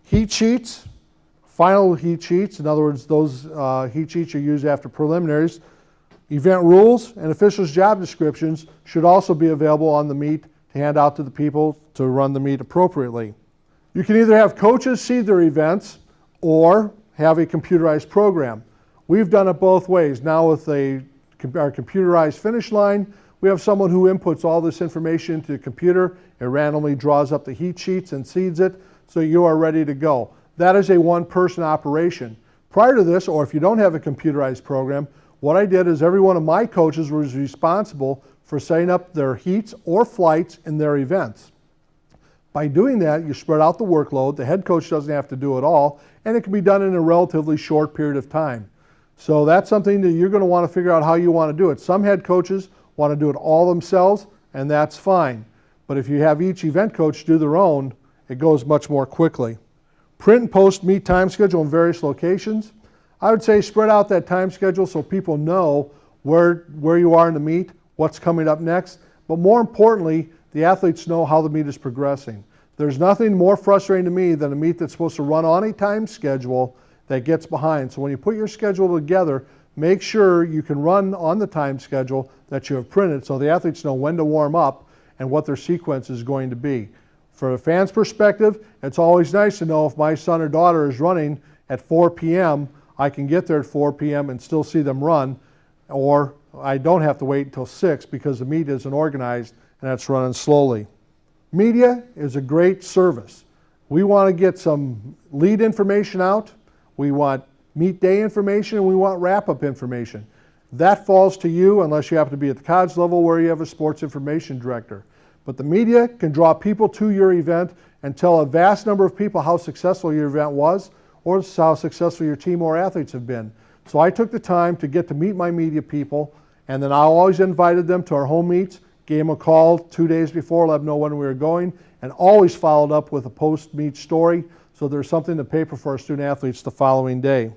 Heat sheets, final heat sheets, in other words, those heat sheets are used after preliminaries. Event rules and officials' job descriptions should also be available on the meet to hand out to the people to run the meet appropriately. You can either have coaches seed their events or have a computerized program. We've done it both ways. Now with our computerized finish line, we have someone who inputs all this information into the computer. It randomly draws up the heat sheets and seeds it, so you are ready to go. That is a one-person operation. Prior to this, or if you don't have a computerized program, what I did is every one of my coaches was responsible for setting up their heats or flights in their events. By doing that, you spread out the workload. The head coach doesn't have to do it all, and it can be done in a relatively short period of time. So that's something that you're going to want to figure out how you want to do it. Some head coaches want to do it all themselves, and that's fine. But if you have each event coach do their own, it goes much more quickly. Print and post meet time schedule in various locations. I would say spread out that time schedule so people know where you are in the meet, what's coming up next, but more importantly, the athletes know how the meet is progressing. There's nothing more frustrating to me than a meet that's supposed to run on a time schedule that gets behind. So when you put your schedule together, make sure you can run on the time schedule that you have printed so the athletes know when to warm up and what their sequence is going to be. For a fan's perspective, it's always nice to know if my son or daughter is running at 4 p.m., I can get there at 4 p.m. and still see them run, or I don't have to wait until 6 because the meet isn't organized and that's running slowly. Media is a great service. We want to get some lead information out, we want meet day information, and we want wrap-up information. That falls to you unless you happen to be at the college level where you have a sports information director. But the media can draw people to your event and tell a vast number of people how successful your event was or how successful your team or athletes have been. So I took the time to get to meet my media people, and then I always invited them to our home meets, gave them a call 2 days before, let them know when we were going, and always followed up with a post-meet story so there's something in the paper for our student athletes the following day.